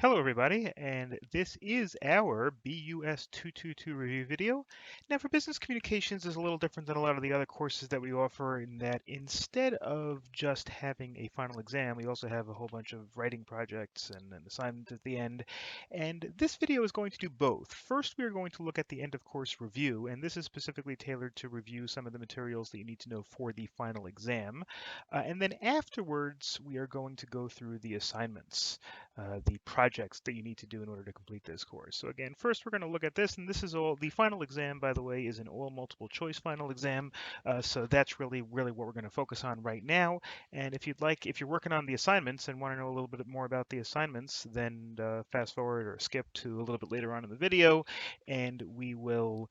Hello everybody, and this is our BUS 222 review video. Now for business communications is a little different than a lot of the other courses that we offer in that instead of just having a final exam, we also have a whole bunch of writing projects and an assignment at the end. And this video is going to do both. First, we are going to look at the end of course review, and this is specifically tailored to review some of the materials that you need to know for the final exam. And then afterwards, we are going to go through the assignments, the projects that you need to do in order to complete this course. So again, first we're going to look at this, and this is all, the final exam, by the way, is an all multiple choice final exam. So that's really what we're going to focus on right now. And if you'd like, if you're working on the assignments and want to know a little bit more about the assignments, then fast forward or skip to a little bit later on in the video, and we will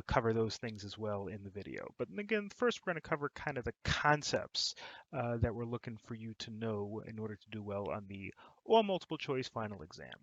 cover those things as well in the video. But again, first we're going to cover kind of the concepts that we're looking for you to know in order to do well on the or multiple choice final exam.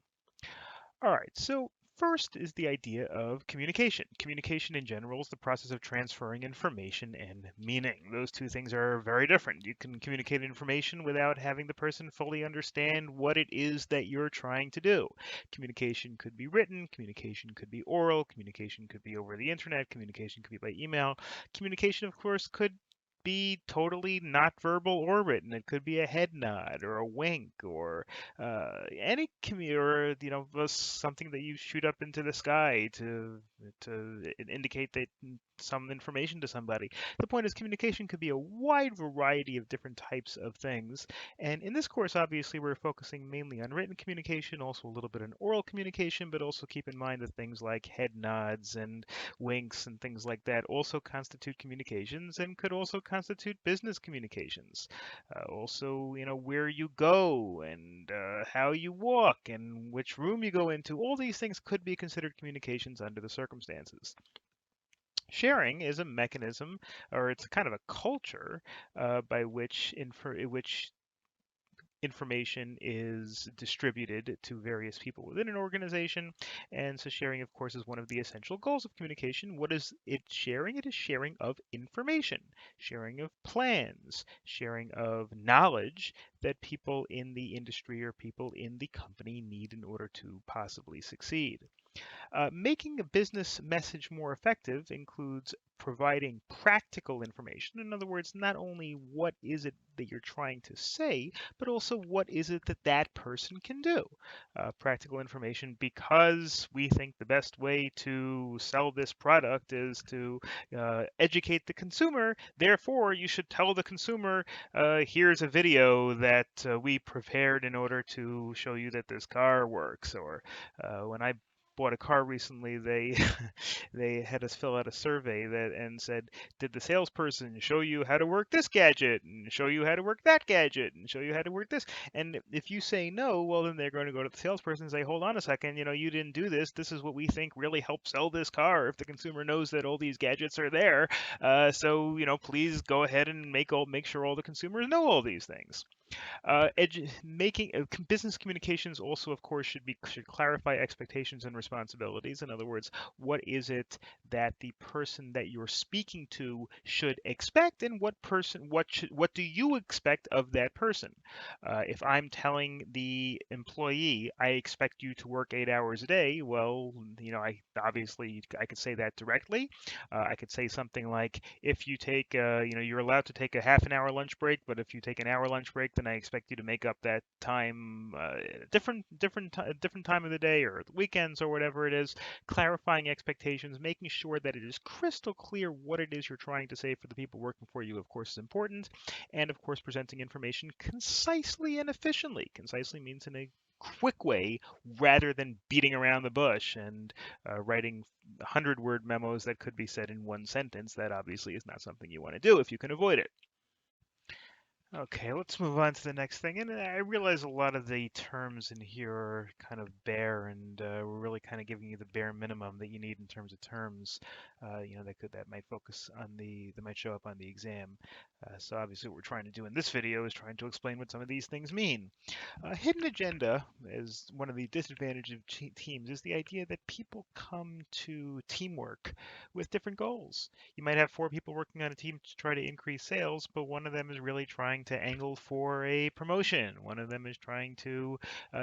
All right, so first is the idea of communication. Communication in general is the process of transferring information and meaning. Those two things are very different. You can communicate information without having the person fully understand what it is that you're trying to do. Communication could be written, communication could be oral, communication could be over the internet, communication could be by email. Communication, of course, could be totally not verbal or written. It could be a head nod or a wink or any or something that you shoot up into the sky to indicate that some information to somebody. The point is communication could be a wide variety of different types of things. And in this course, obviously, we're focusing mainly on written communication, also a little bit on oral communication, but also keep in mind that things like head nods and winks and things like that also constitute communications and could also constitute business communications. Also, where you go and how you walk and which room you go into, all these things could be considered communications under the circumstances. Sharing is a mechanism, or it's kind of a culture by which information is distributed to various people within an organization. And so sharing, of course, is one of the essential goals of communication. What is it sharing? It is sharing of information, sharing of plans, sharing of knowledge that people in the industry or people in the company need in order to possibly succeed. Making a business message more effective includes providing practical information. In other words, not only what is it that you're trying to say, but also what is it that that person can do. Practical information because we think the best way to sell this product is to educate the consumer. Therefore, you should tell the consumer, here's a video that we prepared in order to show you that this car works. Or when I bought a car recently, they they had us fill out a survey that and said, did the salesperson show you how to work this gadget and show you how to work that gadget and show you how to work this? And if you say no, well then they're going to go to the salesperson and say, hold on a second, you didn't do this. This is what we think really helps sell this car. If the consumer knows that all these gadgets are there, so please go ahead and make sure all the consumers know all these things. Making business communications also, of course, should clarify expectations and responsibilities. In other words, what is it that the person that you're speaking to should expect, and what do you expect of that person? If I'm telling the employee I expect you to work 8 hours a day, well, I could say that directly. I could say something like, if you take, you're allowed to take a half an hour lunch break, but if you take an hour lunch break, then I expect you to make up that time different time of the day or the weekends or whatever it is. Clarifying expectations, making sure that it is crystal clear what it is you're trying to say for the people working for you, of course, is important. And of course, presenting information concisely and efficiently. Concisely means in a quick way rather than beating around the bush and writing 100-word memos that could be said in one sentence. That obviously is not something you want to do if you can avoid it. Okay, let's move on to the next thing. And I realize a lot of the terms in here are kind of bare, and we're really kind of giving you the bare minimum that you need in terms of terms. That might focus on that might show up on the exam. So obviously, what we're trying to do in this video is trying to explain what some of these things mean. Hidden agenda is one of the disadvantages of teams is the idea that people come to teamwork with different goals. You might have 4 people working on a team to try to increase sales, but one of them is really trying trying to angle for a promotion. One of them is trying to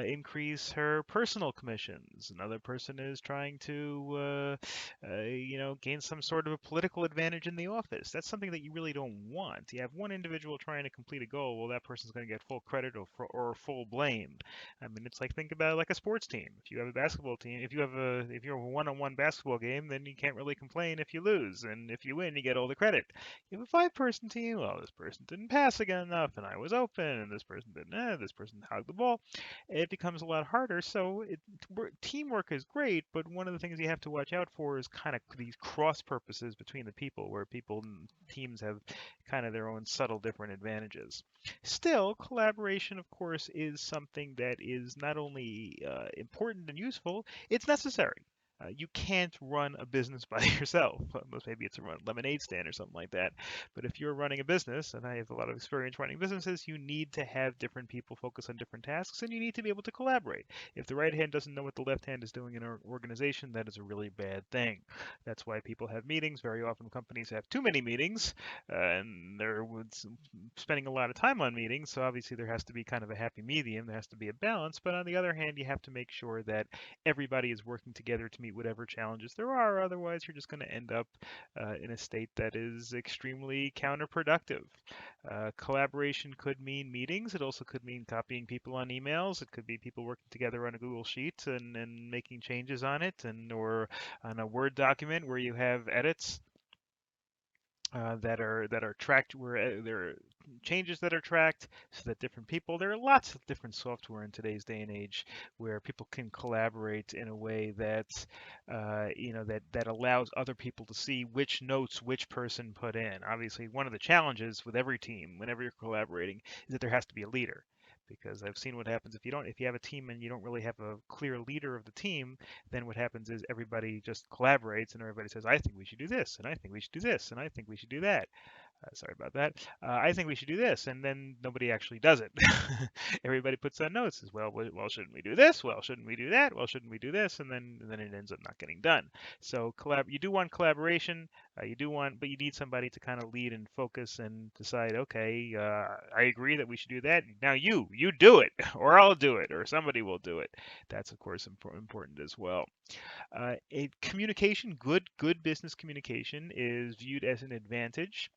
increase her personal commissions. Another person is trying to, gain some sort of a political advantage in the office. That's something that you really don't want. You have one individual trying to complete a goal. Well, that person's going to get full credit or full blame. I mean, it's like think about it like a sports team. If you have a basketball team, if you're a one-on-one basketball game, then you can't really complain if you lose, and if you win, you get all the credit. You have a five-person team. Well, this person didn't pass again enough, and I was open, and this person didn't. This person hogged the ball. It becomes a lot harder. So teamwork is great, but one of the things you have to watch out for is kind of these cross purposes between the people, where people and teams have kind of their own subtle different advantages. Still, collaboration, of course, is something that is not only important and useful, it's necessary. You can't run a business by yourself, unless maybe it's a lemonade stand or something like that. But if you're running a business, and I have a lot of experience running businesses, you need to have different people focus on different tasks, and you need to be able to collaborate. If the right hand doesn't know what the left hand is doing in an organization, that is a really bad thing. That's why people have meetings. Very often companies have too many meetings, and they're spending a lot of time on meetings, so obviously there has to be kind of a happy medium. There has to be a balance, but on the other hand, you have to make sure that everybody is working together to meet whatever challenges there are. Otherwise, you're just going to end up in a state that is extremely counterproductive. Collaboration could mean meetings. It also could mean copying people on emails. It could be people working together on a Google Sheet and making changes on it, or on a Word document where you have edits that are tracked, where there are changes that are tracked, so that different people, there are lots of different software in today's day and age where people can collaborate in a way that that allows other people to see which notes which person put in. Obviously, one of the challenges with every team whenever you're collaborating is that there has to be a leader, because I've seen what happens if you have a team and you don't really have a clear leader of the team. Then what happens is everybody just collaborates and everybody says, I think we should do this, and I think we should do this, and I think we should do that. Sorry about that. I think we should do this, and then nobody actually does it. Everybody puts on notes, says, well, shouldn't we do this? Well, shouldn't we do that? Well, shouldn't we do this? And then it ends up not getting done. So you do want collaboration, but you need somebody to kind of lead and focus and decide, okay, I agree that we should do that. Now you do it, or I'll do it, or somebody will do it. That's of course important as well. Good business communication is viewed as an advantage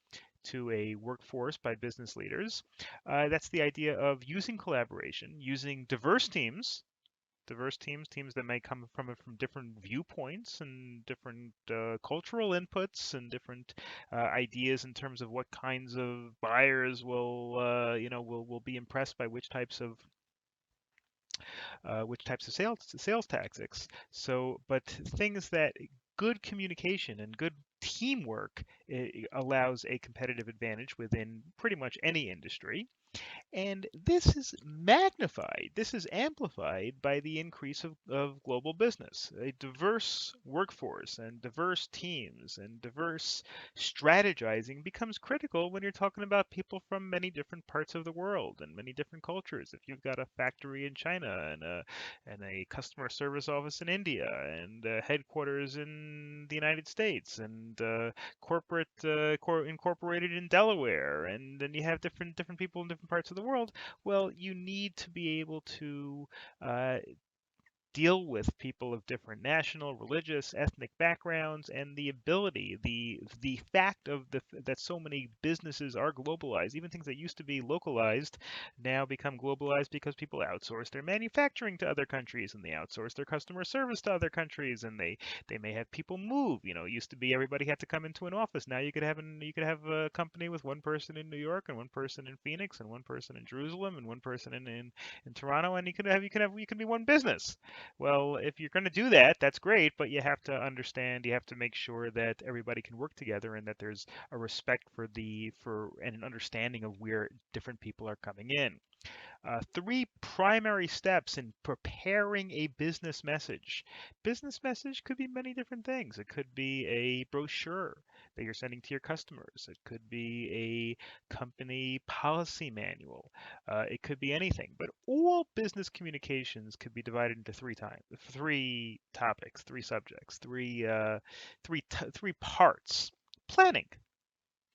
to a workforce by business leaders. That's the idea of using collaboration, using teams that may come from different viewpoints and different cultural inputs and different ideas in terms of what kinds of buyers will be impressed by which types of sales tactics. So, but things that good communication and good teamwork allows a competitive advantage within pretty much any industry. And this is magnified, this is amplified by the increase of global business. A diverse workforce and diverse teams and diverse strategizing becomes critical when you're talking about people from many different parts of the world and many different cultures. If you've got a factory in China and a customer service office in India and headquarters in the United States and incorporated in Delaware, and then you have different people in different parts of the world. Well, you need to be able to uh, deal with people of different national, religious, ethnic backgrounds, and the fact that so many businesses are globalized. Even things that used to be localized now become globalized because people outsource their manufacturing to other countries, and they outsource their customer service to other countries, and they may have people move. It used to be everybody had to come into an office. Now you could have a company with one person in New York and one person in Phoenix and one person in Jerusalem and one person in Toronto, and you can be one business. Well, if you're going to do that, that's great, but you have to understand, you have to make sure that everybody can work together and that there's a respect for and an understanding of where different people are coming in. Three primary steps in preparing a business message. Business message could be many different things. It could be a brochure that you're sending to your customers. It could be a company policy manual. It could be anything. But all business communications could be divided into three topics, three subjects, three parts. Planning.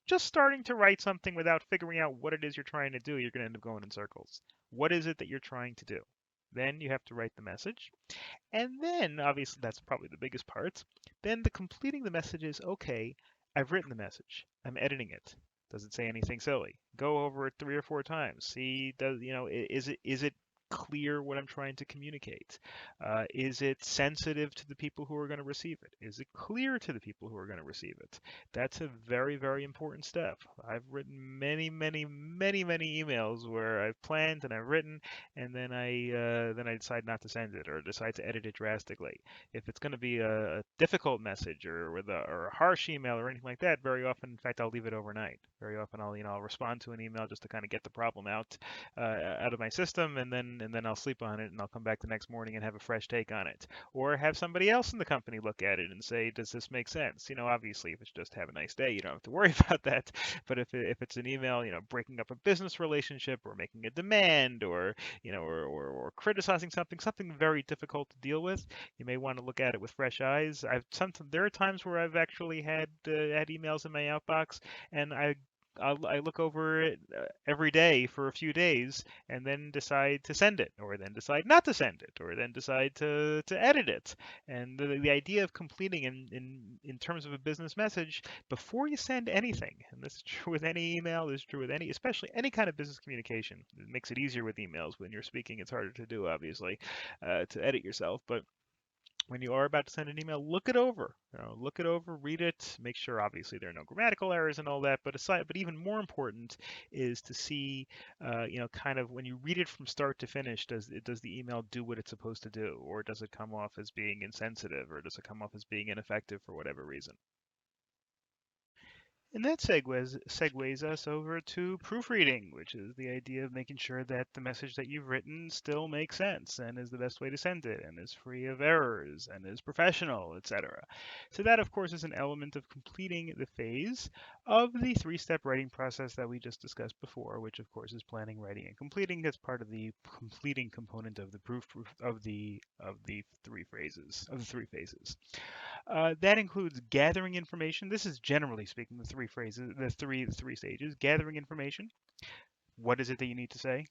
just starting to write something without figuring out what it is you're trying to do, you're going to end up going in circles. What is it that you're trying to do? Then you have to write the message. And then, obviously, that's probably the biggest part. Then the completing the message is, okay, I've written the message. I'm editing it. Does it say anything silly? Go over it 3 or 4 times. See, is it clear what I'm trying to communicate? Is it sensitive to the people who are going to receive it? Is it clear to the people who are going to receive it? That's a very, very important step. I've written many, many, many, many emails where I've planned and I've written, and then I decide not to send it or decide to edit it drastically. If it's going to be a difficult message or a harsh email or anything like that, very often, in fact, I'll leave it overnight. Very often, I'll respond to an email just to kind of get the problem out of my system, and then I'll sleep on it, and I'll come back the next morning and have a fresh take on it, or have somebody else in the company look at it and say, does this make sense? Obviously, if it's just have a nice day, you don't have to worry about that. But if it's an email, breaking up a business relationship or making a demand or criticizing something very difficult to deal with, you may want to look at it with fresh eyes. There are times where I've actually had emails in my outbox, and I look over it every day for a few days, and then decide to send it, or then decide not to send it, or then decide to edit it. And the idea of completing in terms of a business message before you send anything, and this is true with any email, this is true with especially any kind of business communication. It makes it easier with emails. When you're speaking, it's harder to do, obviously, to edit yourself. But when you are about to send an email, look it over. Look it over, read it, make sure obviously there are no grammatical errors and all that. But even more important is to see, kind of when you read it from start to finish, does the email do what it's supposed to do, or does it come off as being insensitive, or does it come off as being ineffective for whatever reason? And that segues us over to proofreading, which is the idea of making sure that the message that you've written still makes sense and is the best way to send it and is free of errors and is professional, etc. So that, of course, is an element of completing the phase of the three-step writing process that we just discussed before, which of course is planning, writing, and completing as part of the completing component of the proof of the three phases. That includes gathering information. This is generally speaking the three phrases, the three stages. Gathering information. What is it that you need to say?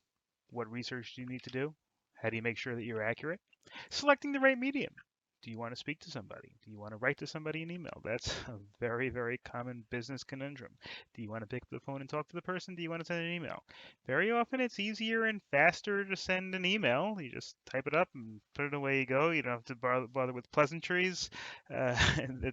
What research do you need to do? How do you make sure that you're accurate? Selecting the right medium. Do you want to speak to somebody? Do you want to write to somebody an email? That's a very, very common business conundrum. Do you want to pick up the phone and talk to the person? Do you want to send an email? Very often it's easier and faster to send an email. You just type it up and put it away you go. You don't have to bother with pleasantries. And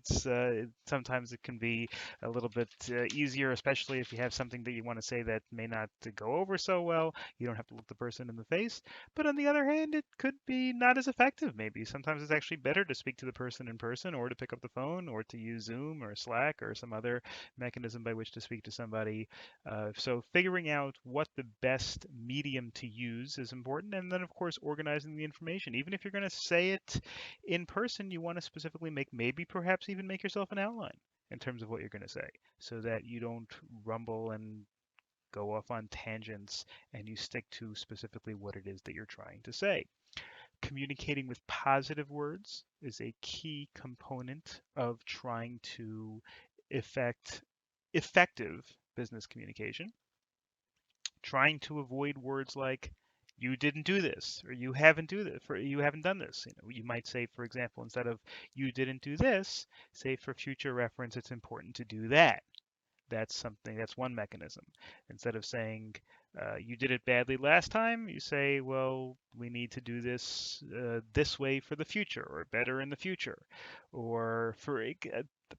sometimes it can be a little bit easier, especially if you have something that you want to say that may not go over so well. You don't have to look the person in the face. But on the other hand, it could be not as effective, maybe. Sometimes it's actually better to speak to the person in person or to pick up the phone or to use Zoom or Slack or some other mechanism by which to speak to somebody. So figuring out what the best medium to use is important. And then, of course, organizing the information. Even if you're going to say it in person, you want to specifically maybe perhaps even make yourself an outline in terms of what you're going to say so that you don't rumble and go off on tangents and you stick to specifically what it is that you're trying to say. Communicating with positive words is a key component of trying to effective business communication. Trying to avoid words like you didn't do this or you haven't done this. You might say, for example, instead of you didn't do this, say for future reference, it's important to do that. That's one mechanism. Instead of saying you did it badly last time, you say, well, we need to do this way for the future, or better in the future. Or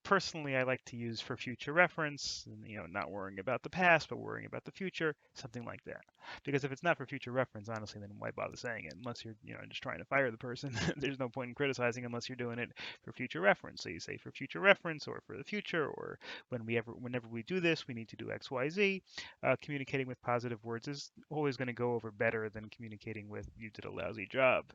personally, I like to use for future reference, not worrying about the past, but worrying about the future, something like that. Because if it's not for future reference, honestly, then why bother saying it? Unless you're, just trying to fire the person, there's no point in criticizing unless you're doing it for future reference. So you say for future reference, or for the future, or whenever we do this, we need to do X, Y, Z. Communicating with positive words is always going to go over better than communicating with "you did a lousy job."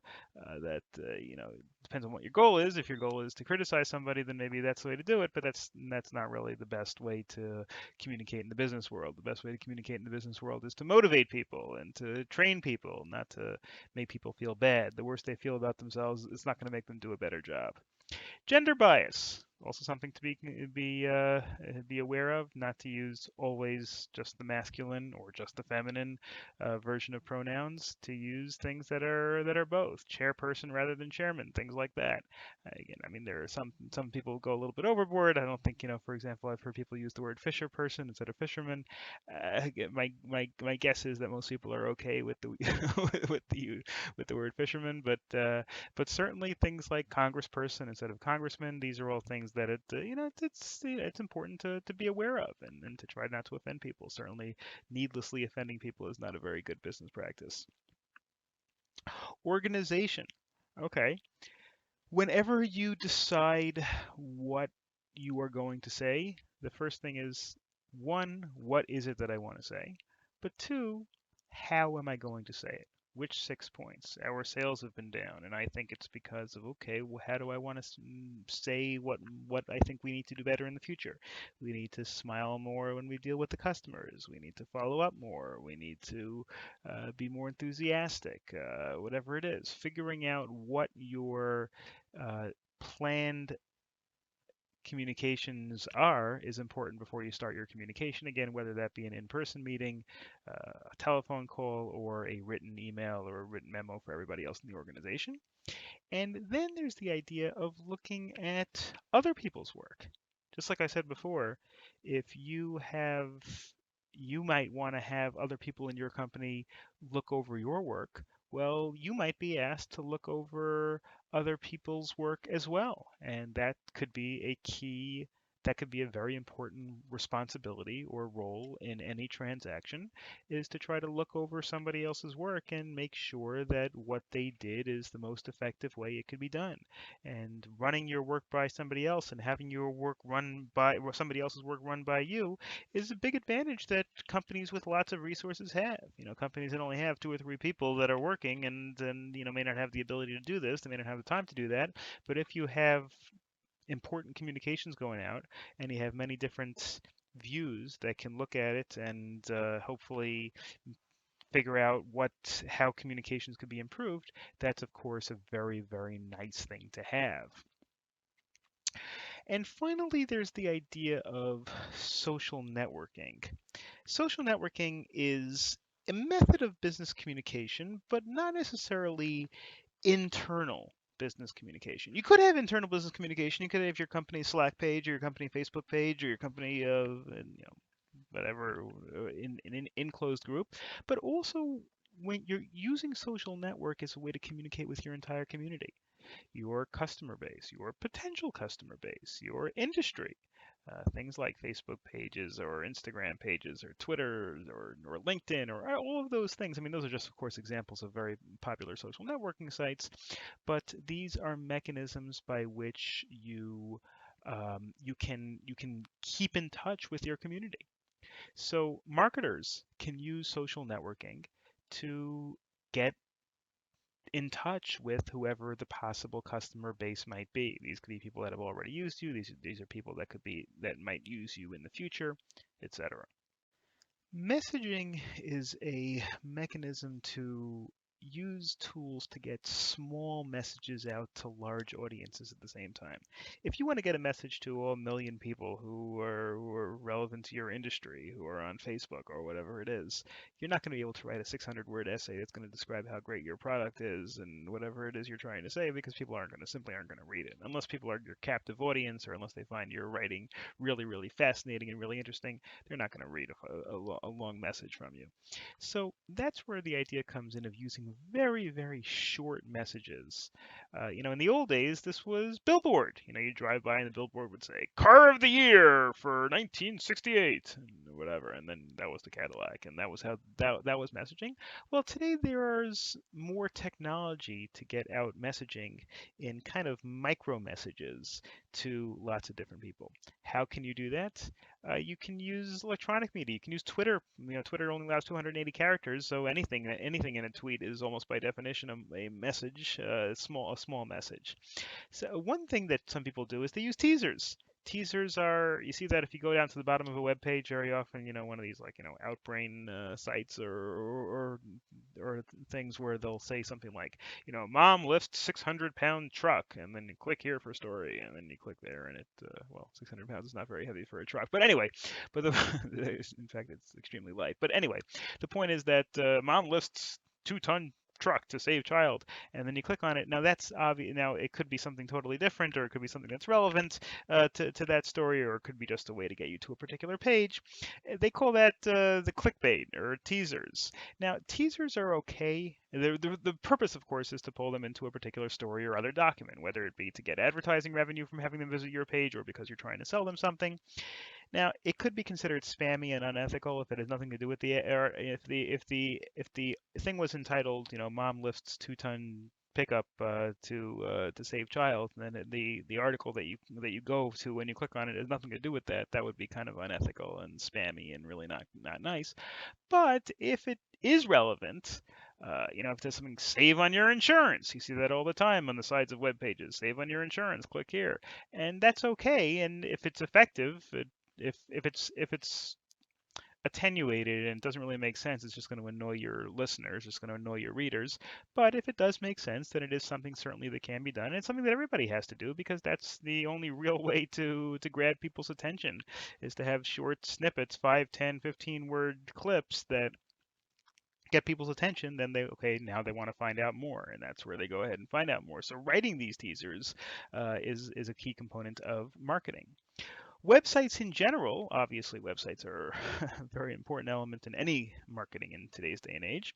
Depends on what your goal is. If your goal is to criticize somebody, then maybe that's the way to do it. But that's not really the best way to communicate in the business world. The best way to communicate in the business world is to motivate people and to train people, not to make people feel bad. The worse they feel about themselves, it's not going to make them do a better job. Gender bias. Also something to be aware of, not to use always just the masculine or just the feminine version of pronouns. To use things that are both chairperson rather than chairman, things like that. Again, I mean, there are some people go a little bit overboard. I don't think, for example, I've heard people use the word fisher person instead of fisherman. Again, my guess is that most people are okay with the with the word fisherman, but certainly things like congressperson instead of congressman, these are all things that it's important to be aware of, and to try not to offend people. Certainly, needlessly offending people is not a very good business practice. Organization. Okay. Whenever you decide what you are going to say, the first thing is, one, what is it that I want to say? But two, how am I going to say it? Which 6 points? Our sales have been down, and I think it's because of, okay, well, how do I want to say what I think we need to do better in the future? We need to smile more when we deal with the customers. We need to follow up more. We need to be more enthusiastic. Whatever it is, figuring out what your uh, planned communications are is important before you start your communication. Again, whether that be an in-person meeting, a telephone call, or a written email or a written memo for everybody else in the organization. And then there's the idea of looking at other people's work. Just like I said before, if you might want to have other people in your company look over your work. Well, you might be asked to look over other people's work as well. And that could be a very important responsibility or role in any transaction, is to try to look over somebody else's work and make sure that what they did is the most effective way it could be done. And running your work by somebody else and having your work run by or somebody else's work run by you is a big advantage that companies with lots of resources have. Companies that only have two or three people that are working and may not have the ability to do this, they may not have the time to do that. But if you have important communications going out and you have many different views that can look at it and hopefully figure out how communications could be improved, that's of course a very, very nice thing to have. And finally, there's the idea of social networking. Social networking is a method of business communication, but not necessarily internal business communication. You could have internal business communication. You could have your company Slack page or your company Facebook page or your company whatever in an enclosed group, but also when you're using social network as a way to communicate with your entire community, your customer base, your potential customer base, your industry. Things like Facebook pages or Instagram pages or Twitter or LinkedIn or all of those things. I mean, those are just, of course, examples of very popular social networking sites, but these are mechanisms by which you can keep in touch with your community. So marketers can use social networking to get in touch with whoever the possible customer base might be. These could be people that have already used you. These are people that might use you in the future, etc. Messaging is a mechanism to use tools to get small messages out to large audiences at the same time. If you want to get a message to a million people who are relevant to your industry, who are on Facebook or whatever it is, you're not going to be able to write a 600-word essay that's going to describe how great your product is and whatever it is you're trying to say, because people simply aren't going to read it. Unless people are your captive audience, or unless they find your writing really, really fascinating and really interesting, they're not going to read a long message from you. So that's where the idea comes in of using very, very short messages. In the old days, this was billboard. You drive by and the billboard would say "Car of the Year for 1968" and whatever, and then that was the Cadillac, and that was how that was messaging. Well, today there's more technology to get out messaging in kind of micro messages to lots of different people. How can you do that? You can use electronic media. You can use Twitter. Twitter only allows 280 characters, so anything in a tweet is almost by definition a message, a small message. So one thing that some people do is they use teasers. Teasers are, you see that if you go down to the bottom of a web page, very often, one of these like, Outbrain sites or things where they'll say something like, mom lifts 600-pound truck, and then you click here for story, and then you click there, and well, 600 pounds is not very heavy for a truck, but anyway, but in fact, it's extremely light. But anyway, the point is that mom lifts 2-ton truck to save child, and then you click on it. Now that's obvious. Now it could be something totally different, or it could be something that's relevant to that story, or it could be just a way to get you to a particular page. They call that the clickbait or teasers. Now teasers are okay. The purpose, of course, is to pull them into a particular story or other document, whether it be to get advertising revenue from having them visit your page, or because you're trying to sell them something. Now, it could be considered spammy and unethical if it has nothing to do with or if the thing was entitled, "Mom lifts 2-ton pickup to save child," and then the article that you go to when you click on it has nothing to do with that. That would be kind of unethical and spammy and really not nice. But if it is relevant, if there's something, save on your insurance. You see that all the time on the sides of web pages. Save on your insurance. Click here, and that's okay. And if it's effective, if it's attenuated and doesn't really make sense, it's just going to annoy your listeners, it's going to annoy your readers. But if it does make sense, then it is something certainly that can be done. And it's something that everybody has to do because that's the only real way to grab people's attention is to have short snippets, 5, 10, 15-word clips that get people's attention. Then now they want to find out more, and that's where they go ahead and find out more. So writing these teasers is a key component of marketing. Websites in general, obviously websites are a very important element in any marketing in today's day and age.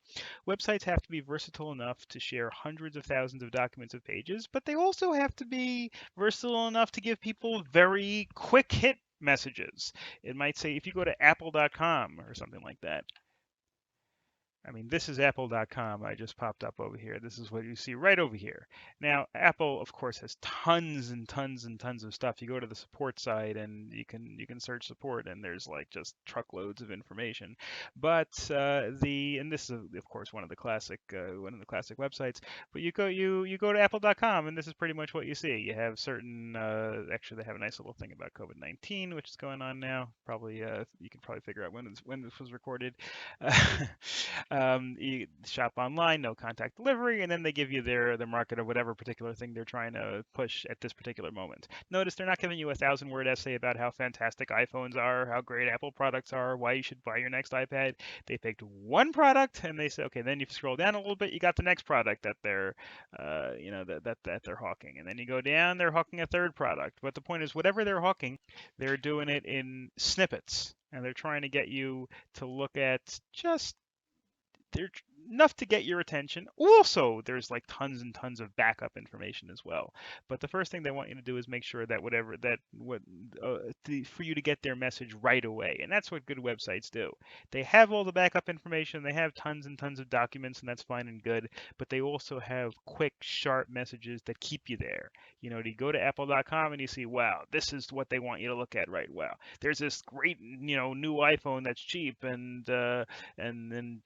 Websites have to be versatile enough to share hundreds of thousands of documents of pages, but they also have to be versatile enough to give people very quick hit messages. It might say, if you go to apple.com or something like that, I mean, this is apple.com. I just popped up over here. This is what you see right over here. Now, Apple, of course, has tons and tons and tons of stuff. You go to the support side and you can search support, and there's like just truckloads of information. But and this is of course one of the classic websites. But you go to apple.com, and this is pretty much what you see. You have certain actually they have a nice little thing about COVID-19, which is going on now. Probably you can probably figure out when this was recorded. You shop online, no contact delivery, and then they give you their market of whatever particular thing they're trying to push at this particular moment. Notice they're not giving you a 1,000-word essay about how fantastic iPhones are, how great Apple products are, why you should buy your next iPad. They picked one product and they say, okay, then you scroll down a little bit, you got the next product that they're, that they're hawking, and then you go down, they're hawking a third product. But the point is, whatever they're hawking, they're doing it in snippets, and they're trying to get you to look at just they're enough to get your attention. Also, there's like tons and tons of backup information as well. But the first thing they want you to do is make sure that for you to get their message right away, and that's what good websites do. They have all the backup information, they have tons and tons of documents, and that's fine and good. But they also have quick, sharp messages that keep you there. You go to apple.com and you see, wow, this is what they want you to look at, right? Wow, there's this great, new iPhone that's cheap and then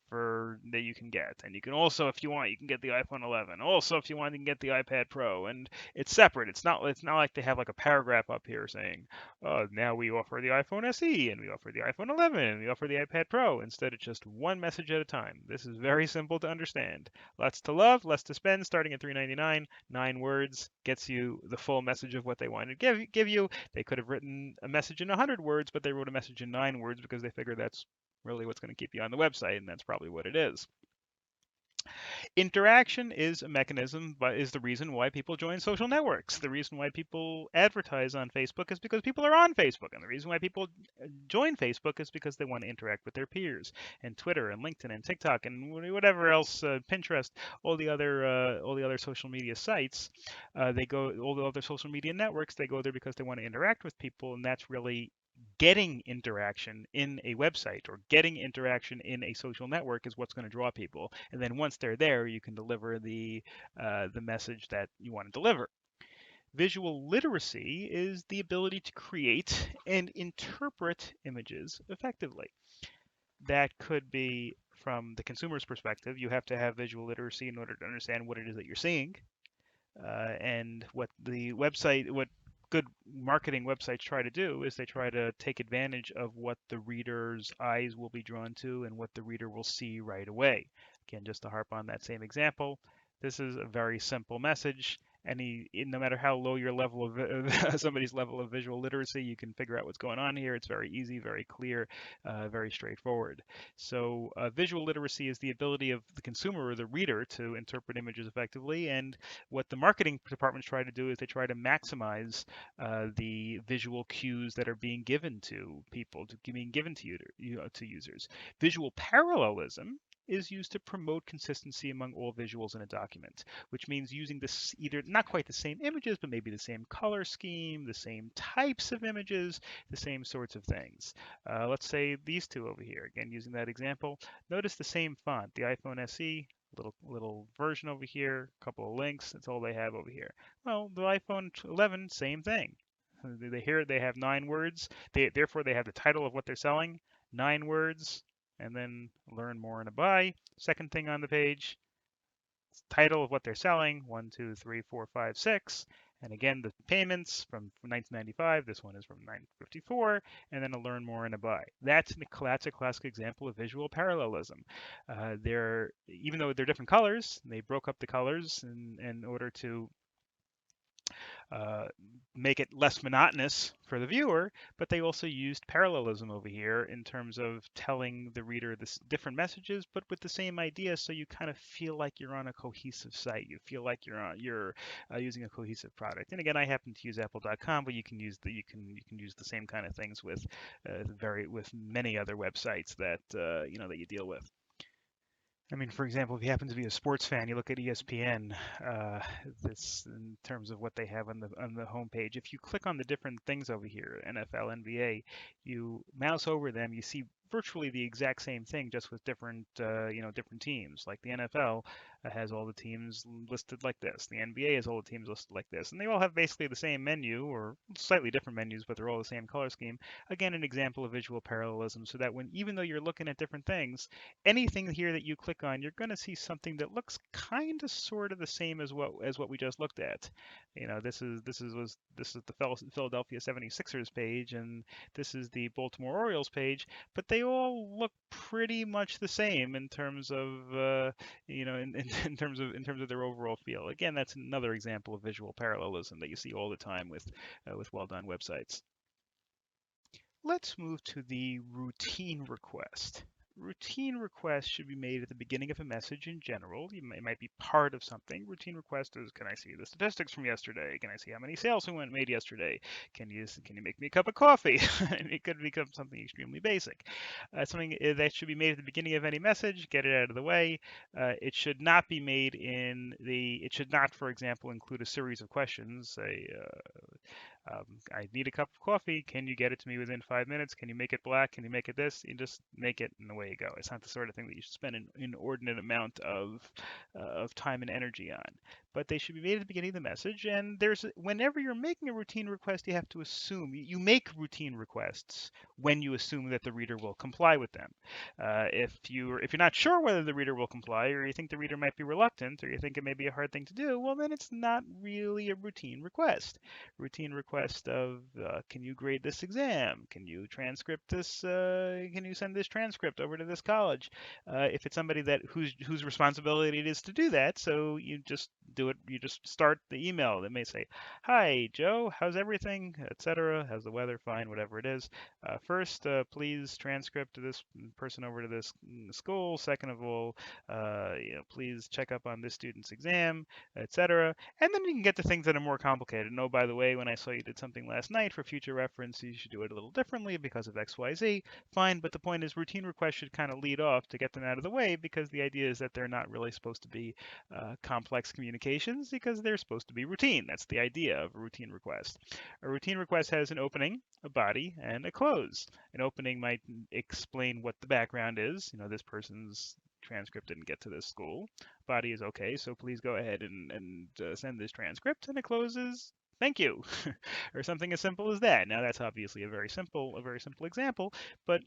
for that you can get, and you can also, if you want, you can get the iPhone 11. Also, if you want, you can get the iPad Pro, and it's separate. It's not like they have like a paragraph up here saying, oh, now we offer the iPhone SE, and we offer the iPhone 11, and we offer the iPad Pro. Instead, it's just one message at a time. This is very simple to understand. Lots to love, less to spend. Starting at $3.99, 9 words gets you the full message of what they want to give you. They could have written a message in 100 words, but they wrote a message in 9 words because they figure that's really what's going to keep you on the website, and that's probably what it is. Interaction is a mechanism, but is the reason why people join social networks. The reason why people advertise on Facebook is because people are on Facebook, and the reason why people join Facebook is because they want to interact with their peers. And Twitter and LinkedIn and TikTok and whatever else, Pinterest, all the other social media sites, all the other social media networks, they go there because they want to interact with people, and that's really getting interaction in a website or getting interaction in a social network is what's going to draw people. And then once they're there, you can deliver the message that you want to deliver. Visual literacy is the ability to create and interpret images effectively. That could be from the consumer's perspective. You have to have visual literacy in order to understand what it is that you're seeing, and what the website, what good marketing websites try to do is they try to take advantage of what the reader's eyes will be drawn to and what the reader will see right away. Again, just to harp on that same example, this is a very simple message. No matter how low your level of somebody's level of visual literacy, you can figure out what's going on here. It's very easy, very clear, very straightforward. So visual literacy is the ability of the consumer or the reader to interpret images effectively. And what the marketing departments try to do is they try to maximize the visual cues that are being given to people, being given to users. Visual parallelism is used to promote consistency among all visuals in a document, which means using this either not quite the same images, but maybe the same color scheme, the same types of images, the same sorts of things. Let's say these two over here. Again, using that example, notice the same font, the iPhone SE, little version over here, a couple of links. That's all they have over here. Well, the iPhone 11, same thing. They have 9 words. Therefore, they have the title of what they're selling, 9 words, and then learn more and a buy. Second thing on the page, title of what they're selling, 1, 2, 3, 4, 5, 6. And again, the payments from 1995. This one is from 954, and then a learn more and a buy. That's a classic example of visual parallelism. Even though they're different colors, they broke up the colors in order to uh, make it less monotonous for the viewer, but they also used parallelism over here in terms of telling the reader this different messages, but with the same idea. So you kind of feel like you're on a cohesive site. You feel like you're using a cohesive product. And again, I happen to use Apple.com, but you can use the same kind of things with with many other websites that that you deal with. I mean, for example, if you happen to be a sports fan, you look at ESPN. This in terms of what they have on the homepage. If you click on the different things over here, NFL, NBA, you mouse over them, you see virtually the exact same thing, just with different teams. Like the NFL has all the teams listed like this. The NBA has all the teams listed like this, and they all have basically the same menu or slightly different menus, but they're all the same color scheme. Again, an example of visual parallelism, so that even though you're looking at different things, anything here that you click on, you're going to see something that looks kind of sort of the same as what we just looked at. This is the Philadelphia 76ers page, and this is the Baltimore Orioles page, but they all look pretty much the same in terms of in terms of their overall feel. Again, that's another example of visual parallelism that you see all the time with well done websites. Let's move to the routine request. Routine requests should be made at the beginning of a message in general. It might be part of something. Routine request is, can I see the statistics from yesterday? Can I see how many sales we made yesterday? Can you make me a cup of coffee? It could become something extremely basic. Something that should be made at the beginning of any message. Get it out of the way. It should not be made it should not, for example, include a series of questions. Say, I need a cup of coffee. Can you get it to me within 5 minutes? Can you make it black? Can you make it this? You just make it and away you go. It's not the sort of thing that you should spend an inordinate amount of time and energy on. But they should be made at the beginning of the message. And whenever you're making a routine request, you have to assume you make routine requests when you assume that the reader will comply with them. If you're not sure whether the reader will comply, or you think the reader might be reluctant, or you think it may be a hard thing to do, well, then it's not really a routine request. Routine request of can you grade this exam? Can you transcript this? Can you send this transcript over to this college? If it's somebody whose responsibility it is to do that, so you just do it. You just start the email that may say, "Hi Joe, how's everything, etc. How's the weather? Fine, whatever it is. First, please transcript this person over to this school. Second of all, please check up on this student's exam, etc." And then you can get to things that are more complicated. And oh, by the way, when I saw you did something last night, for future reference, you should do it a little differently because of XYZ. Fine, but the point is routine requests should kind of lead off to get them out of the way, because the idea is that they're not really supposed to be complex communications, because they're supposed to be routine. That's the idea of a routine request. A routine request has an opening, a body, and a close. An opening might explain what the background is. This person's transcript didn't get to this school. Body is okay, so please go ahead and send this transcript. And it closes, thank you, or something as simple as that. Now that's obviously a very simple example, but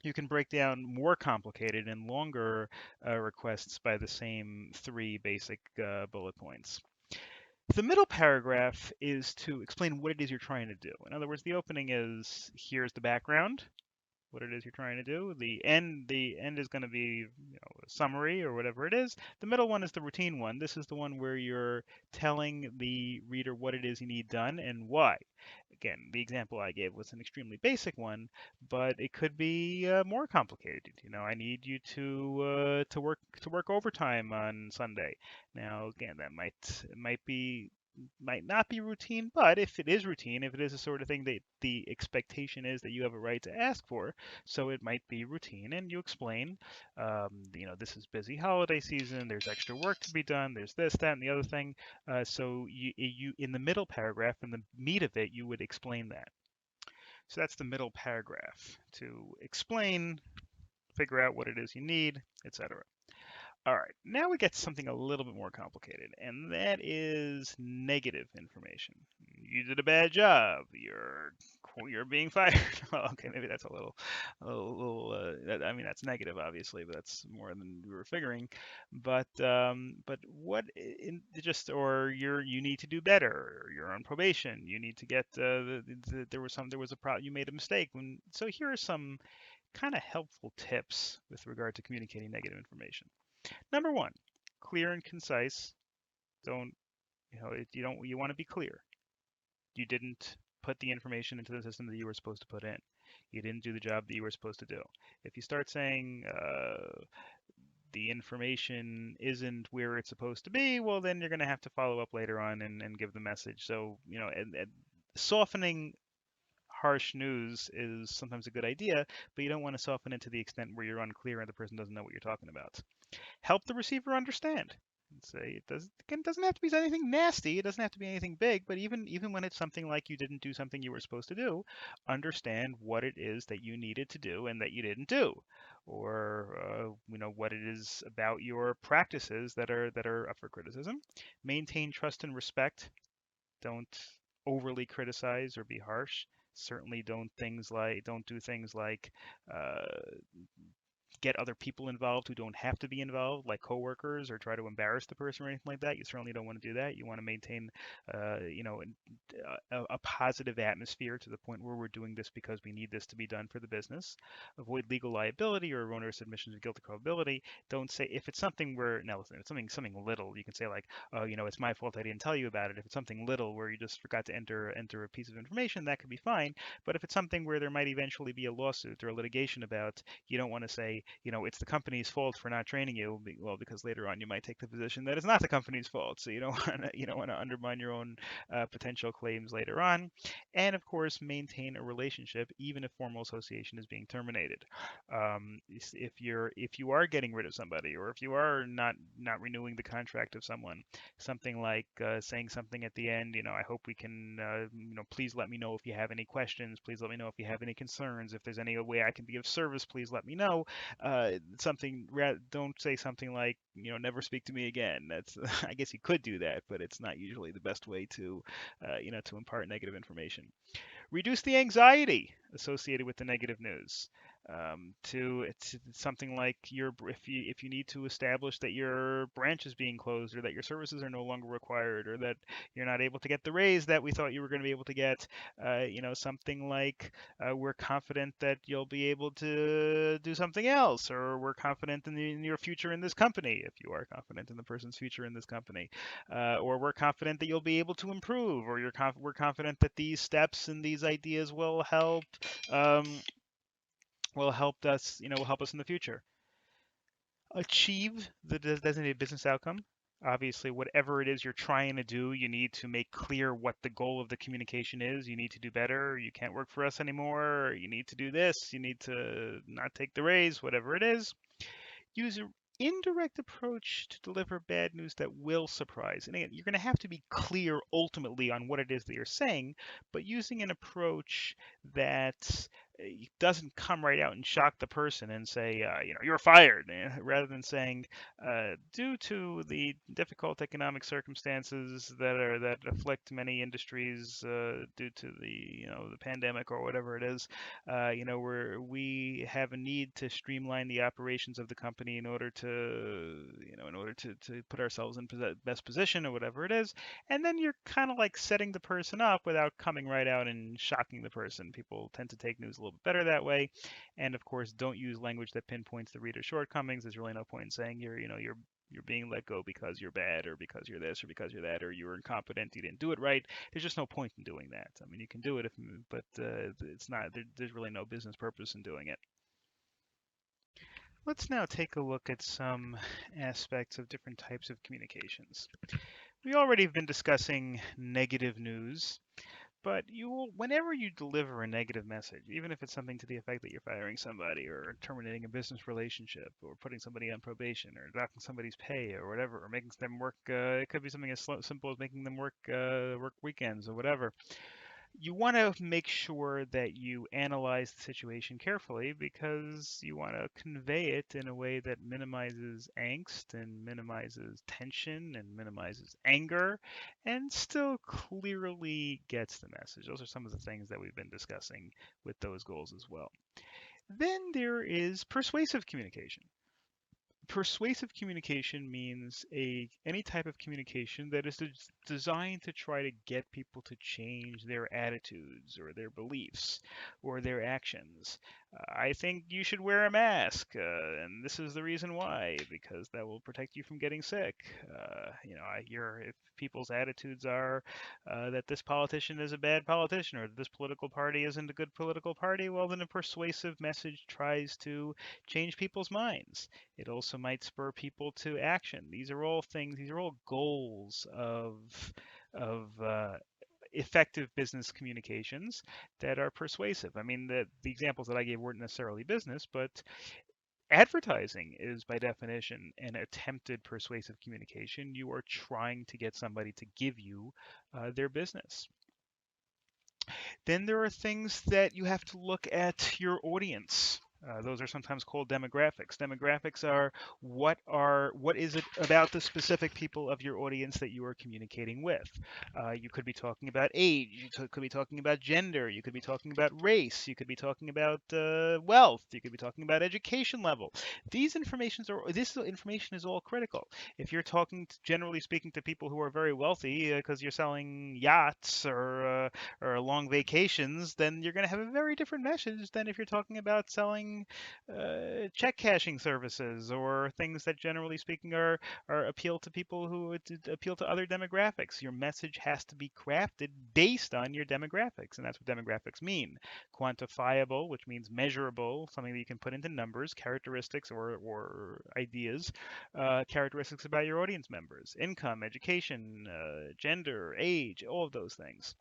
you can break down more complicated and longer requests by the same 3 basic bullet points. The middle paragraph is to explain what it is you're trying to do. In other words, the opening is here's the background, what it is you're trying to do. The end is going to be a summary or whatever it is. The middle one is the routine one. This is the one where you're telling the reader what it is you need done and why. Again, the example I gave was an extremely basic one, but it could be more complicated. I need you to work overtime on Sunday. Now, again, that might not be routine, but if it is routine, if it is the sort of thing that the expectation is that you have a right to ask for, so it might be routine, and you explain, this is busy holiday season, there's extra work to be done, there's this, that, and the other thing. So you in the middle paragraph, in the meat of it, you would explain that. So that's the middle paragraph to explain, figure out what it is you need, etc. All right, now we get to something a little bit more complicated, and that is negative information. You did a bad job. You're being fired. Well, okay, maybe that's I mean, that's negative, obviously, but that's more than we were figuring. But what in just or you need to do better. Or you're on probation. You need to get there was a problem. You made a mistake. So here are some kind of helpful tips with regard to communicating negative information. Number one, clear and concise. Don't, you want to be clear. You didn't put the information into the system that you were supposed to put in. You didn't do the job that you were supposed to do. If you start saying the information isn't where it's supposed to be, well, then you're going to have to follow up later on and give the message. So, and softening harsh news is sometimes a good idea, but you don't want to soften it to the extent where you're unclear and the person doesn't know what you're talking about. Help the receiver understand. Say it doesn't have to be anything nasty. It doesn't have to be anything big. But even when it's something like you didn't do something you were supposed to do, understand what it is that you needed to do and that you didn't do, or what it is about your practices that are up for criticism. Maintain trust and respect. Don't overly criticize or be harsh. Certainly don't do things like uh, get other people involved who don't have to be involved, like coworkers, or try to embarrass the person or anything like that. You certainly don't want to do that. You want to maintain, a positive atmosphere to the point where we're doing this because we need this to be done for the business. Avoid legal liability or erroneous admissions of guilt or culpability. Don't say if it's something where now listen, if it's something little, you can say like, oh, it's my fault I didn't tell you about it. If it's something little where you just forgot to enter a piece of information, that could be fine. But if it's something where there might eventually be a lawsuit or a litigation about, you don't want to say, it's the company's fault for not training you. Well, because later on you might take the position that it's not the company's fault. So you don't want to undermine your own potential claims later on. And of course, maintain a relationship even if formal association is being terminated. If you are getting rid of somebody, or if you are not renewing the contract of someone, something like saying something at the end, I hope we can, please let me know if you have any questions. Please let me know if you have any concerns. If there's any way I can be of service, please let me know. Don't say something like, never speak to me again. That's I guess you could do that, but it's not usually the best way to impart negative information. Reduce the anxiety associated with the negative news. It's something like if you need to establish that your branch is being closed, or that your services are no longer required, or that you're not able to get the raise that we thought you were going to be able to get. Something like we're confident that you'll be able to do something else, or we're confident in your future in this company, if you are confident in the person's future in this company, or we're confident that you'll be able to improve, or we're confident that these steps and these ideas um, will help us in the future. Achieve the designated business outcome. Obviously, whatever it is you're trying to do, you need to make clear what the goal of the communication is. You need to do better. You can't work for us anymore. You need to do this. You need to not take the raise, whatever it is. Use an indirect approach to deliver bad news that will surprise. And again, you're going to have to be clear ultimately on what it is that you're saying, but using an approach that doesn't come right out and shock the person and say, you're fired, rather than saying, due to the difficult economic circumstances that afflict many industries due to the pandemic or whatever it is, we have a need to streamline the operations of the company in order to put ourselves in best position or whatever it is. And then you're kind of like setting the person up without coming right out and shocking the person. People tend to take news a little bit better that way. And of course, don't use language that pinpoints the reader's shortcomings. There's really no point in saying you're being let go because you're bad or because you're this or because you're that or you're incompetent, you didn't do it right. There's just no point in doing that. I mean, you can do it but it's not. There's really no business purpose in doing it. Let's now take a look at some aspects of different types of communications. We already have been discussing negative news, but whenever you deliver a negative message, even if it's something to the effect that you're firing somebody or terminating a business relationship or putting somebody on probation or docking somebody's pay or whatever, or making them work, it could be something as simple as making them work weekends or whatever. You want to make sure that you analyze the situation carefully because you want to convey it in a way that minimizes angst and minimizes tension and minimizes anger and still clearly gets the message. Those are some of the things that we've been discussing with those goals as well. Then there is persuasive communication. Persuasive communication means any type of communication that is designed to try to get people to change their attitudes or their beliefs or their actions. I think you should wear a mask, and this is the reason why, because that will protect you from getting sick. I hear if people's attitudes are that this politician is a bad politician or this political party isn't a good political party, well, then a persuasive message tries to change people's minds. It also might spur people to action. These are all things, these are all goals of effective business communications that are persuasive. I mean, the examples that I gave weren't necessarily business, but advertising is by definition an attempted persuasive communication. You are trying to get somebody to give you their business. Then there are things that you have to look at your audience. Those are sometimes called demographics. Demographics are what is it about the specific people of your audience that you are communicating with. You could be talking about age. Could be talking about gender. You could be talking about race. You could be talking about wealth. You could be talking about education level. This information is all critical. If you're talking, generally speaking, to people who are very wealthy because you're selling yachts or long vacations, then you're going to have a very different message than if you're talking about selling check cashing services or things that, generally speaking, are appeal to people who appeal to other demographics. Your message has to be crafted based on your demographics, and that's what demographics mean. Quantifiable, which means measurable, something that you can put into numbers, characteristics or ideas, characteristics about your audience members, income, education, gender, age, all of those things.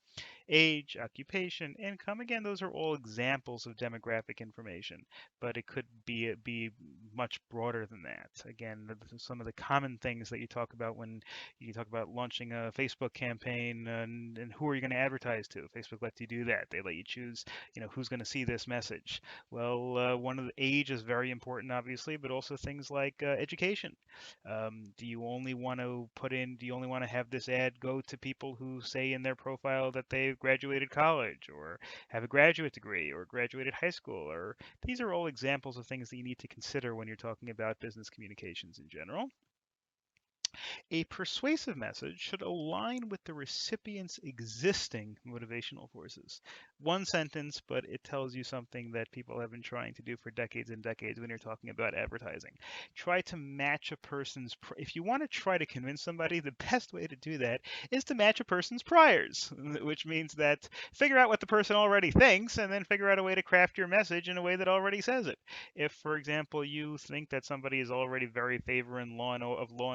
Age, occupation, income. Again, those are all examples of demographic information, but it could be much broader than that. Again, some of the common things that you talk about when you talk about launching a Facebook campaign and who are you going to advertise to? Facebook lets you do that. They let you choose, who's going to see this message. Well, one of the age is very important, obviously, but also things like education. Do you only want to have this ad go to people who say in their profile that they've graduated college or have a graduate degree or graduated high school? Or these are all examples of things that you need to consider when you're talking about business communications in general. A persuasive message should align with the recipient's existing motivational forces. One sentence, but it tells you something that people have been trying to do for decades and decades when you're talking about advertising. Try to match a person's, if you want to try to convince somebody, the best way to do that is to match a person's priors, which means that figure out what the person already thinks and then figure out a way to craft your message in a way that already says it. If, for example, you think that somebody is already very favoring law and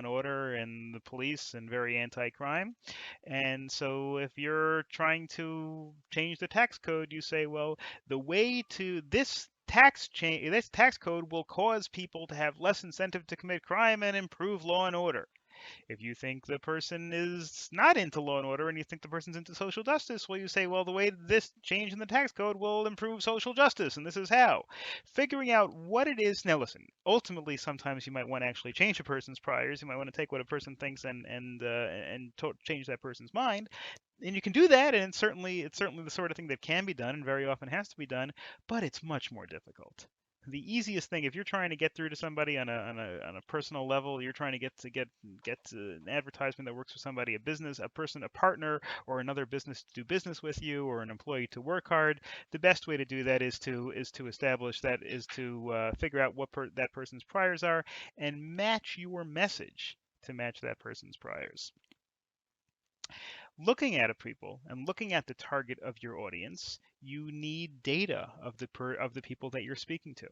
order and the police and very anti-crime, and so if you're trying to change the tax code, you say, well, the way to this tax code will cause people to have less incentive to commit crime and improve law and order. If you think the person is not into law and order and you think the person's into social justice, well, you say, well, the way this change in the tax code will improve social justice, and this is how. Figuring out what it is. Now, listen. Ultimately, sometimes you might want to actually change a person's priors. You might want to take what a person thinks and change that person's mind, and you can do that, and it's certainly the sort of thing that can be done and very often has to be done, but it's much more difficult. The easiest thing, if you're trying to get through to somebody on a personal level, you're trying to get to an advertisement that works for somebody, a business, a person, a partner, or another business to do business with you, or an employee to work hard. The best way to do that is to establish that is to figure out what that person's priors are and match your message to match that person's priors. Looking at a people and looking at the target of your audience, you need data of the people that you're speaking to.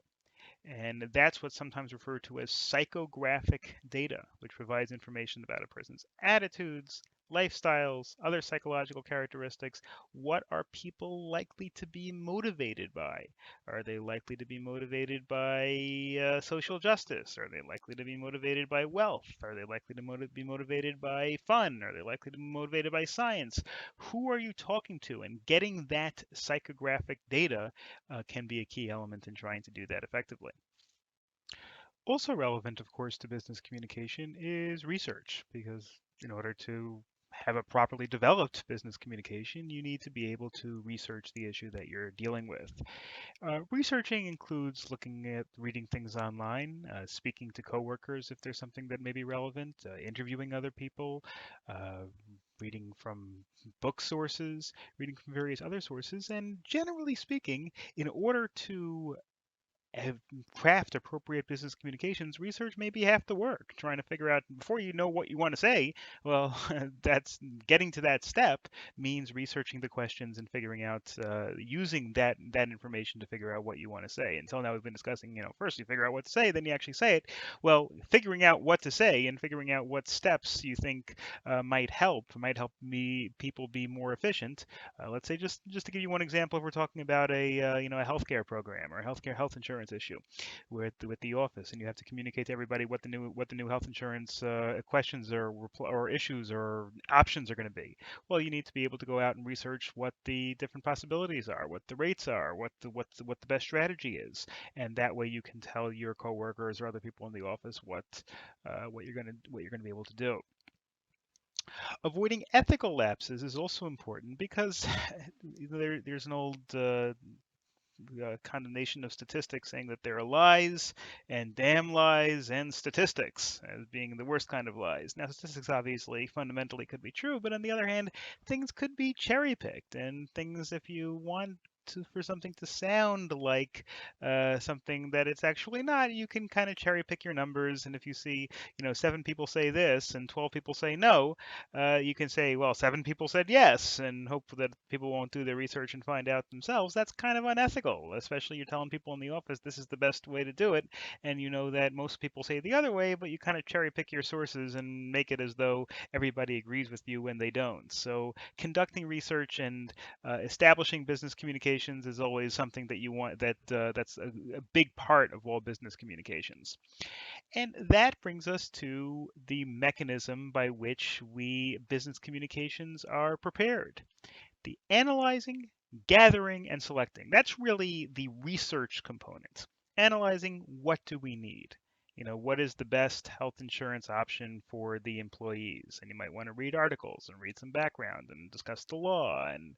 And that's what's sometimes referred to as psychographic data, which provides information about a person's attitudes, lifestyles, other psychological characteristics. What are people likely to be motivated by? Are they likely to be motivated by social justice? Are they likely to be motivated by wealth? Are they likely to be motivated by fun? Are they likely to be motivated by science? Who are you talking to? And getting that psychographic data can be a key element in trying to do that effectively. Also relevant, of course, to business communication is research, because in order to have a properly developed business communication, you need to be able to research the issue that you're dealing with. Researching includes looking at reading things online, speaking to coworkers if there's something that may be relevant, interviewing other people, uh, reading from book sources, reading from various other sources, and generally speaking, in order to have, craft appropriate business communications, research may be half the work. Trying to figure out before you know what you want to say, well, that's getting to that step means researching the questions and figuring out, using that information to figure out what you want to say. Until now, we've been discussing, first you figure out what to say, then you actually say it. Well, figuring out what to say and figuring out what steps you think might help me people be more efficient. Let's say just to give you one example, if we're talking about a healthcare program or a health insurance issue with the office, and you have to communicate to everybody what the new health insurance questions or issues or options are going to be. Well, you need to be able to go out and research what the different possibilities are, what the rates are, what the best strategy is, and that way you can tell your coworkers or other people in the office what you're going to be able to do. Avoiding ethical lapses is also important because there's an old condemnation of statistics saying that there are lies and damn lies and statistics as being the worst kind of lies. Now, statistics obviously fundamentally could be true, but on the other hand, things could be cherry picked, and things, if you want for something to sound like something that it's actually not, you can kind of cherry pick your numbers. And if you see, 7 people say this and 12 people say no, you can say, well, 7 people said yes, and hope that people won't do their research and find out themselves. That's kind of unethical, especially you're telling people in the office this is the best way to do it, and you know that most people say the other way, but you kind of cherry pick your sources and make it as though everybody agrees with you when they don't. So conducting research and establishing business communications is always something that you want that's a big part of all business communications. And that brings us to the mechanism by which we business communications are prepared. The analyzing, gathering, and selecting. That's really the research component. Analyzing, what do we need? What is the best health insurance option for the employees? And you might want to read articles and read some background and discuss the law and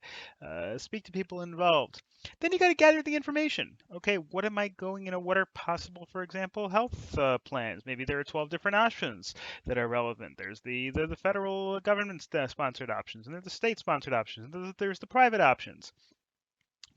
speak to people involved. Then you got to gather the information. Okay, what am I going, what are possible, for example, health plans? Maybe there are 12 different options that are relevant. There's the federal government sponsored options, and there's the state sponsored options, and there's the private options.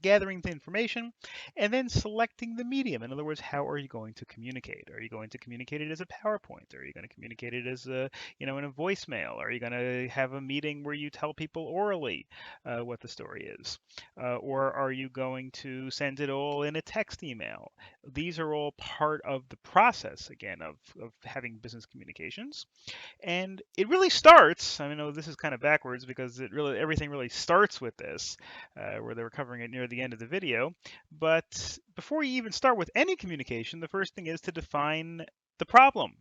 Gathering the information and then selecting the medium. In other words, how are you going to communicate? Are you going to communicate it as a PowerPoint? Are you going to communicate it as in a voicemail? Are you going to have a meeting where you tell people orally what the story is? Or are you going to send it all in a text email? These are all part of the process, again, of having business communications. And it really starts, I know this is kind of backwards because everything really starts with this, where they were covering it near the end of the video. But before you even start with any communication, the first thing is to define the problem.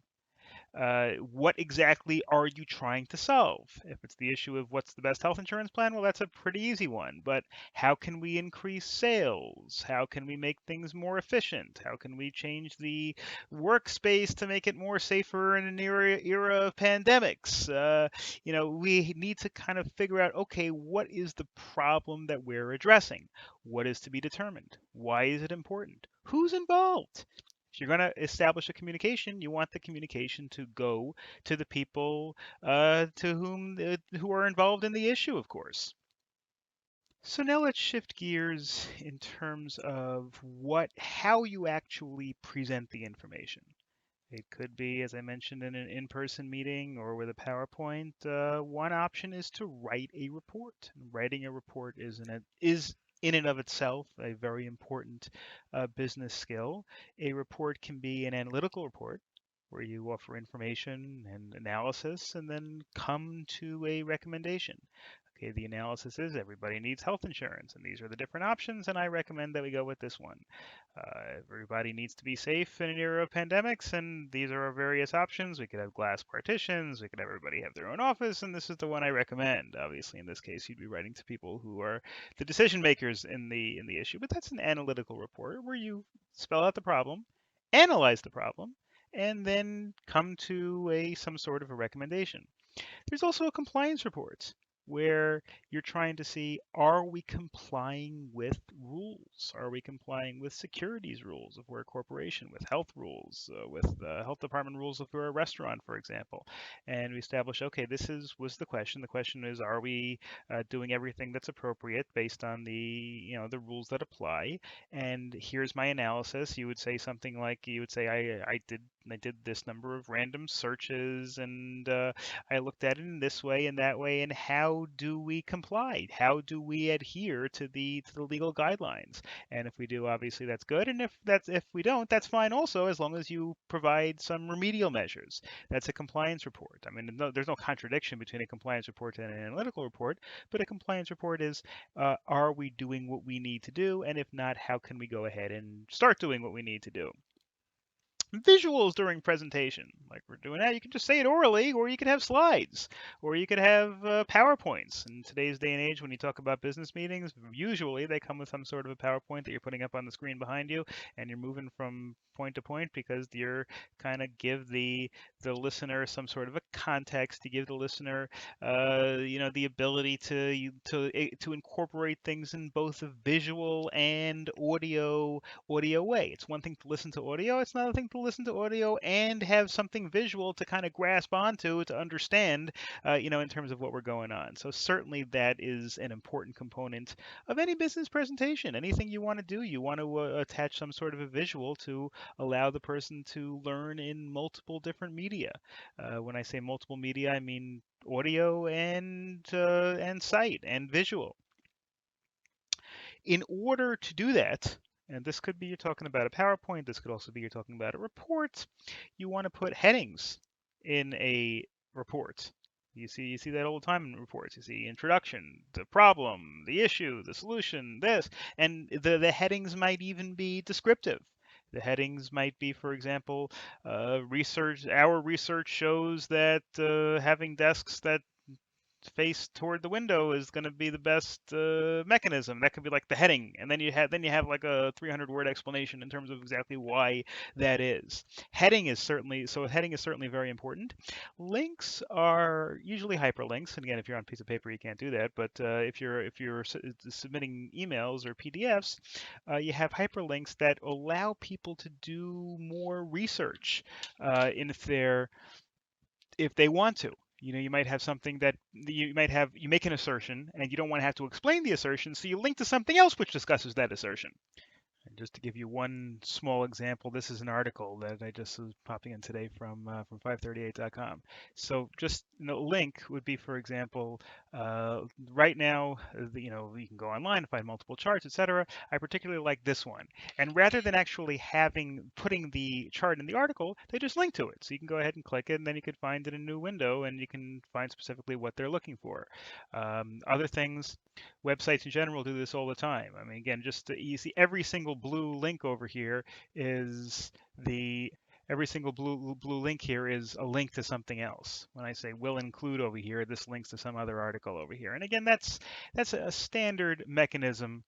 What exactly are you trying to solve? If it's the issue of what's the best health insurance plan, well, that's a pretty easy one. But how can we increase sales? How can we make things more efficient? How can we change the workspace to make it more safer in an era of pandemics? We need to kind of figure out, okay, what is the problem that we're addressing? What is to be determined? Why is it important? Who's involved? If you're going to establish a communication, you want the communication to go to the people who are involved in the issue, of course. So now let's shift gears in terms of how you actually present the information. It could be, as I mentioned, in an in-person meeting or with a PowerPoint. One option is to write a report. Writing a report is in and of itself a very important business skill. A report can be an analytical report where you offer information and analysis and then come to a recommendation. Okay, the analysis is everybody needs health insurance, and these are the different options, and I recommend that we go with this one. Everybody needs to be safe in an era of pandemics, and these are our various options. We could have glass partitions, we could have everybody have their own office, and this is the one I recommend. Obviously, in this case, you'd be writing to people who are the decision makers in the issue, but that's an analytical report where you spell out the problem, analyze the problem, and then come to some sort of a recommendation. There's also a compliance report where you're trying to see, are we complying with rules? Are we complying with securities rules if we're a corporation, with health rules, with health department rules if we're a restaurant, for example? And we establish, okay, was the question. The question is, are we doing everything that's appropriate based on the rules that apply? And here's my analysis. You would say something like, I did this number of random searches, and I looked at it in this way and that way, and how do we comply? How do we adhere to the legal guidelines? And if we do, obviously that's good, and if we don't, that's fine also, as long as you provide some remedial measures. That's a compliance report. I mean, there's no contradiction between a compliance report and an analytical report, but a compliance report is, are we doing what we need to do? And if not, how can we go ahead and start doing what we need to do? Visuals during presentation, like we're doing now. You can just say it orally, or you could have slides, or you could have PowerPoints. In today's day and age, when you talk about business meetings, usually they come with some sort of a PowerPoint that you're putting up on the screen behind you, and you're moving from point to point because you're kind of give the listener some sort of a context. To give the listener, the ability to incorporate things in both a visual and audio way. It's one thing to listen to audio, it's another thing to listen to audio and have something visual to kind of grasp onto to understand, in terms of what we're going on. So certainly that is an important component of any business presentation. Anything you want to do, you want to attach some sort of a visual to allow the person to learn in multiple different media. When I say multiple media, I mean audio and sight and visual. In order to do that, and this could be you're talking about a PowerPoint, this could also be you're talking about a report, you want to put headings in a report. You see that all the time in reports. You see introduction, the problem, the issue, the solution, this, and the headings might even be descriptive. The headings might be, for example, research. Our research shows that having desks that face toward the window is going to be the best mechanism. That could be like the heading, and then you have like a 300-word explanation in terms of exactly why that is. Heading is certainly very important. Links are usually hyperlinks, and again, if you're on a piece of paper, you can't do that. But if you're submitting emails or PDFs, you have hyperlinks that allow people to do more research, if they want to. You might have something that you make an assertion and you don't want to have to explain the assertion, so you link to something else which discusses that assertion. And just to give you one small example, this is an article that I just was popping in today from 538.com. So just link would be, for example, right now, you can go online and find multiple charts, etc. I particularly like this one. And rather than actually putting the chart in the article, they just link to it. So you can go ahead and click it, and then you can find it in a new window, and you can find specifically what they're looking for. Other things, websites in general do this all the time. I mean, again, you see every single blue link over here is Every single blue link here is a link to something else. When I say will include over here, this links to some other article over here. And again, that's a standard mechanism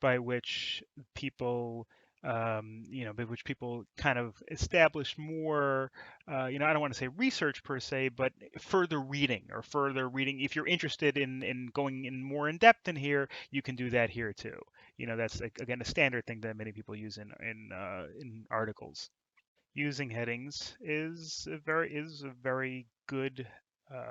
by which people by which people kind of establish more, I don't want to say research per se, but further reading or further reading. If you're interested in going in more in depth in here, you can do that here too. That's like, again, a standard thing that many people use in articles. Using headings is a very good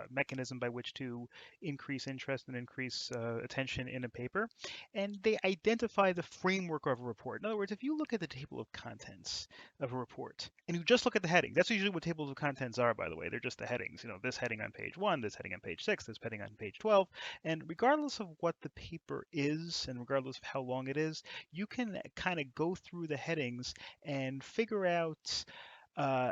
mechanism by which to increase interest and increase attention in a paper, and they identify the framework of a report. In other words, if you look at the table of contents of a report and you just look at the heading, that's usually what tables of contents are, by the way. They're just the headings. This heading on page 1, this heading on page 6, this heading on page 12, and regardless of what the paper is and regardless of how long it is, you can kind of go through the headings and figure out uh,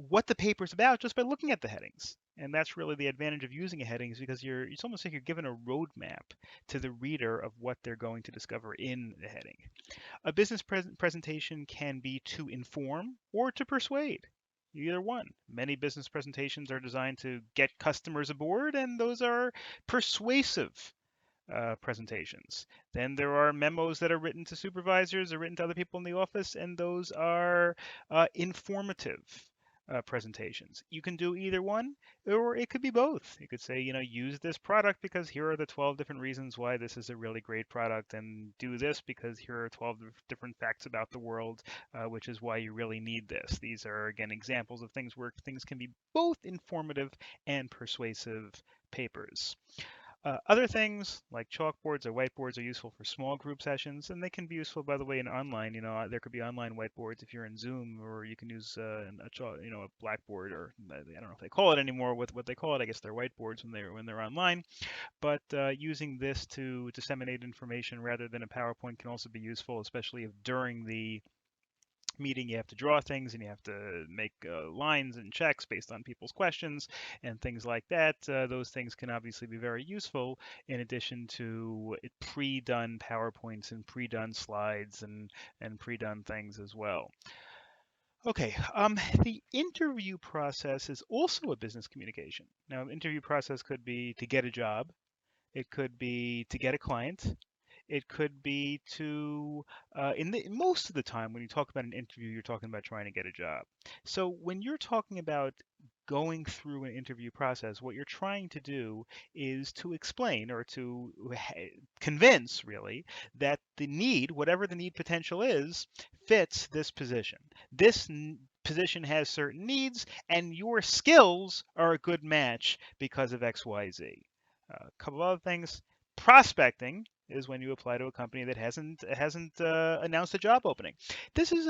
what the paper's about just by looking at the headings. And that's really the advantage of using a heading, is because it's almost like you're given a roadmap to the reader of what they're going to discover in the heading. A business presentation can be to inform or to persuade. Either one. Many business presentations are designed to get customers aboard, and those are persuasive presentations. Then there are memos that are written to supervisors or written to other people in the office, and those are informative presentations. You can do either one, or it could be both. You could say, use this product because here are the 12 different reasons why this is a really great product, and do this because here are 12 different facts about the world, which is why you really need this. These are, again, examples of things where things can be both informative and persuasive papers. Other things like chalkboards or whiteboards are useful for small group sessions, and they can be useful, by the way, in online. There could be online whiteboards if you're in Zoom, or you can use a Blackboard, or I don't know if they call it anymore. What they call it, I guess they're whiteboards when they're online. But using this to disseminate information rather than a PowerPoint can also be useful, especially if during the meeting you have to draw things and you have to make lines and checks based on people's questions and things like that. Those things can obviously be very useful in addition to pre-done PowerPoints and pre-done slides and pre-done things as well. Okay, the interview process is also a business communication. Now, interview process could be to get a job, it could be to get a client, it could be most of the time when you talk about an interview, you're talking about trying to get a job. So when you're talking about going through an interview process, what you're trying to do is to explain or to convince, really, that the need, whatever the need potential is, fits this position. This position has certain needs, and your skills are a good match because of XYZ. A couple of other things. Prospecting is when you apply to a company that hasn't announced a job opening. This is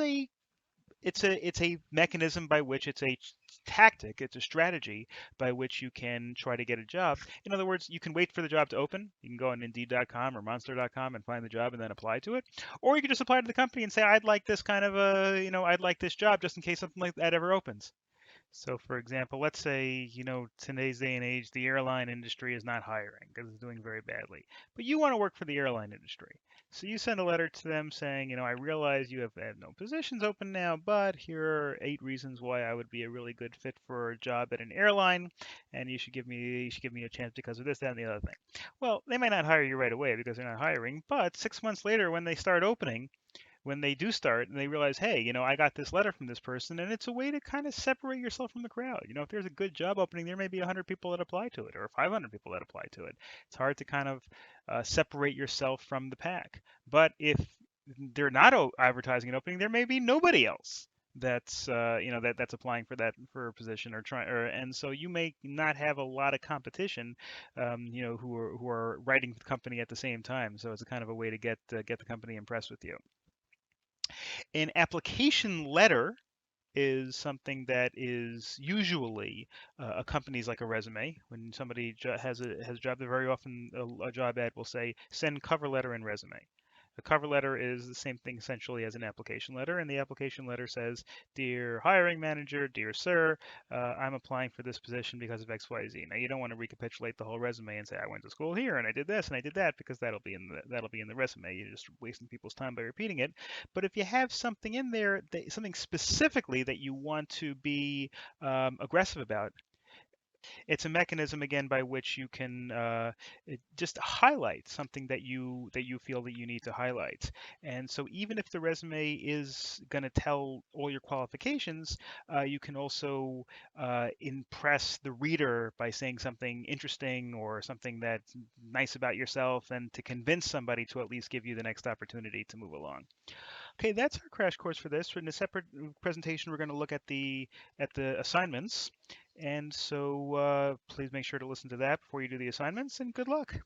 it's a mechanism by which it's a tactic, it's a strategy by which you can try to get a job. In other words, you can wait for the job to open. You can go on Indeed.com or Monster.com and find the job and then apply to it, or you can just apply to the company and say, I'd like this kind of I'd like this job just in case something like that ever opens. So, for example, let's say, today's day and age, the airline industry is not hiring because it's doing very badly. But you want to work for the airline industry. So you send a letter to them saying, I realize you have no positions open now, but here are 8 reasons why I would be a really good fit for a job at an airline, and you should give me a chance because of this, that, and the other thing. Well, they might not hire you right away because they're not hiring, but 6 months later, when they do start and they realize, hey, I got this letter from this person, and it's a way to kind of separate yourself from the crowd. If there's a good job opening, there may be 100 people that apply to it or 500 people that apply to it. It's hard to kind of separate yourself from the pack. But if they're not advertising an opening, there may be nobody else that's applying for a position or trying, and so you may not have a lot of competition, who are writing for the company at the same time. So it's a kind of a way to get the company impressed with you. An application letter is something that is usually accompanies like a resume. When somebody has a job, very often a job ad will say send cover letter and resume. A cover letter is the same thing essentially as an application letter, and the application letter says, "Dear hiring manager, dear sir, I'm applying for this position because of X, Y, Z." Now you don't want to recapitulate the whole resume and say, "I went to school here and I did this and I did that," because that'll be in the resume. You're just wasting people's time by repeating it. But if you have something in there, something specifically that you want to be aggressive about, it's a mechanism again by which you can just highlight something that you feel that you need to highlight. And so even if the resume is going to tell all your qualifications, you can also impress the reader by saying something interesting or something that's nice about yourself, and to convince somebody to at least give you the next opportunity to move along. Okay, that's our crash course for this. In a separate presentation, we're going to look at the assignments, and so please make sure to listen to that before you do the assignments. And good luck.